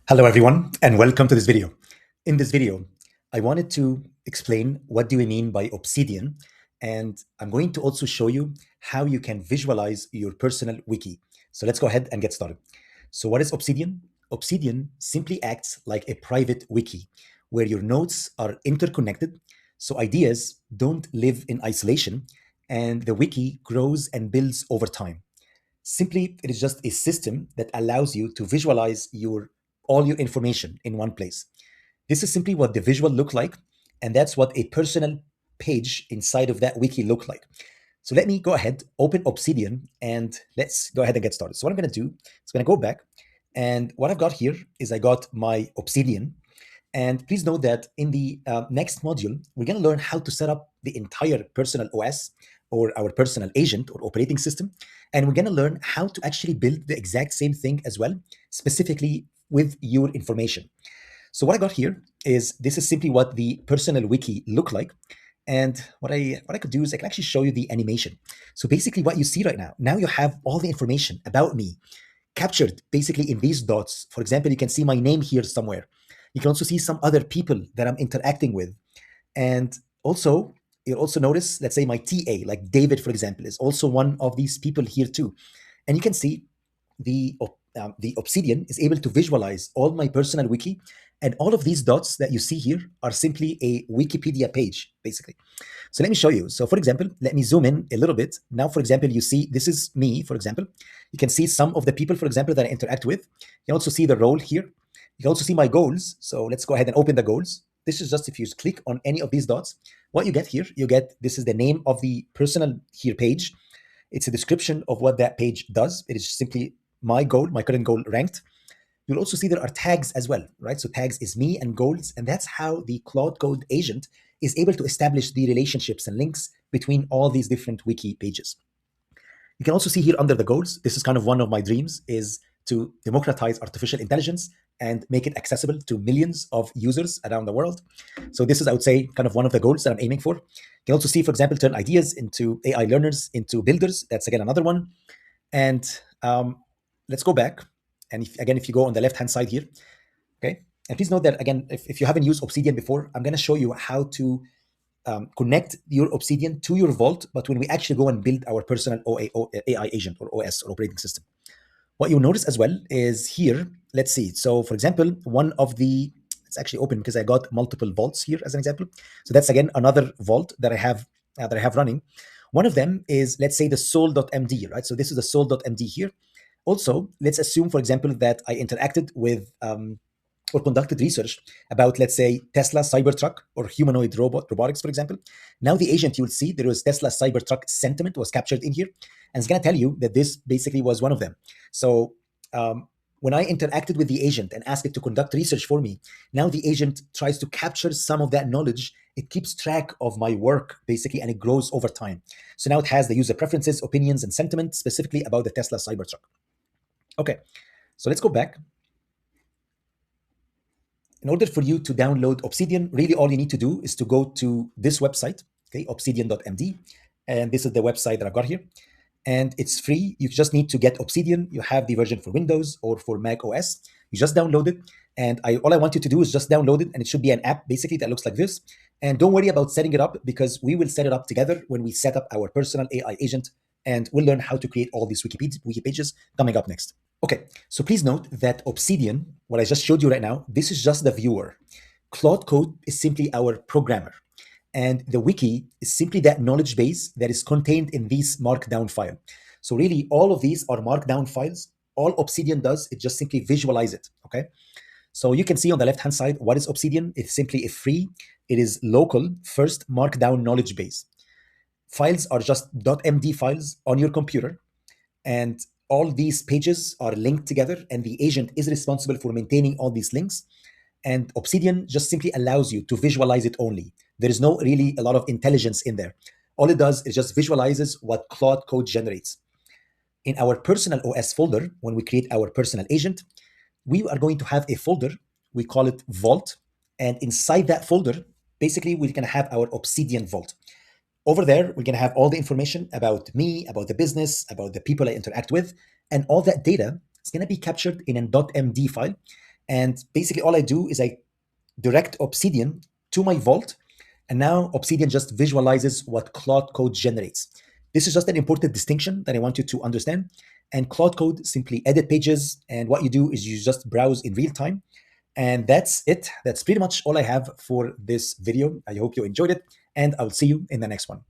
Hello everyone and welcome to this video. In this video, I wanted to explain what do we mean by Obsidian, and I'm going to also show you how you can visualize your personal wiki. So let's go ahead and get started. So what is Obsidian? Obsidian simply acts like a private wiki where your nodes are interconnected, so ideas don't live in isolation, and the wiki grows and builds over time. Simply, it is just a system that allows you to visualize your all your information in one place. This is simply what the visual look like, and that's what a personal page inside of that wiki look like. So let me go ahead, open Obsidian, and let's go ahead and get started. So what I'm going to do is going to go back, and what I've got here is I got my Obsidian. And please note that in the next module, we're going to learn how to set up the entire personal OS or our personal agent or operating system. And we're going to learn how to actually build the exact same thing as well, specifically with your information. So what I got here is this is simply what the personal wiki look like. And what I could do is I can actually show you the animation. So basically what you see right now you have all the information about me captured basically in these dots. For example, you can see my name here somewhere. You can also see some other people that I'm interacting with. And also, you'll also notice, let's say my TA, like David, for example, is also one of these people here too. And you can see the Obsidian is able to visualize all my personal wiki. And all of these dots that you see here are simply a Wikipedia page, basically. So let me show you. So for example, let me zoom in a little bit. Now, for example, you see, this is me, for example. You can see some of the people, for example, that I interact with. You can also see the role here. You can also see my goals. So let's go ahead and open the goals. This is just if you click on any of these dots, what you get here, this is the name of the personal here page. It's a description of what that page does. It is simply my goal, my current goal ranked. You'll also see there are tags as well, right? So tags is me and goals, and that's how the Claude Code agent is able to establish the relationships and links between all these different wiki pages. You can also see here under the goals, this is kind of one of my dreams, is to democratize artificial intelligence and make it accessible to millions of users around the world. So this is, I would say, kind of one of the goals that I'm aiming for. You can also see, for example, turn ideas into AI learners, into builders. That's, again, another one. And let's go back. And if you go on the left-hand side here, okay? And please note that, again, if you haven't used Obsidian before, I'm going to show you how to connect your Obsidian to your Vault, but when we actually go and build our personal AI agent or OS or operating system. What you'll notice as well is here, let's see. So for example, one of the, it's actually open because I got multiple vaults here as an example. So that's, again, another vault that I have running. One of them is, let's say, the soul.md, right? So this is the soul.md here. Also, let's assume, for example, that I interacted with or conducted research about, let's say, Tesla Cybertruck or humanoid robotics, for example. Now the agent, you'll see there was Tesla Cybertruck sentiment was captured in here, and it's going to tell you that this basically was one of them. So when I interacted with the agent and asked it to conduct research for me, now the agent tries to capture some of that knowledge. It keeps track of my work, basically, and it grows over time. So now it has the user preferences, opinions, and sentiment specifically about the Tesla Cybertruck. Okay, so let's go back. In order for you to download Obsidian, really all you need to do is to go to this website, okay, obsidian.md. And this is the website that I've got here. And it's free. You just need to get Obsidian. You have the version for Windows or for Mac OS. You just download it. And all I want you to do is just download it. And it should be an app, basically, that looks like this. And don't worry about setting it up, because we will set it up together when we set up our personal AI agent. And we'll learn how to create all these wiki pages coming up next. Okay, so please note that Obsidian, what I just showed you right now, this is just the viewer. Claude Code is simply our programmer. And the wiki is simply that knowledge base that is contained in this markdown file. So really, all of these are markdown files. All Obsidian does is just simply visualize it, okay? So you can see on the left-hand side, what is Obsidian? It's simply a free, it is local, first markdown knowledge base. Files are just .md files on your computer, and all these pages are linked together, and the agent is responsible for maintaining all these links. And Obsidian just simply allows you to visualize it only. There is no really a lot of intelligence in there. All it does is just visualizes what Claude Code generates. In our personal OS folder, when we create our personal agent, we are going to have a folder. We call it Vault. And inside that folder, basically, we're going to have our Obsidian Vault. Over there, we're going to have all the information about me, about the business, about the people I interact with, and all that data is going to be captured in an .md file. And basically all I do is I direct Obsidian to my vault, and now Obsidian just visualizes what Claude Code generates. This is just an important distinction that I want you to understand. And Claude Code simply edit pages, and what you do is you just browse in real time. And that's it. That's pretty much all I have for this video. I hope you enjoyed it, and I'll see you in the next one.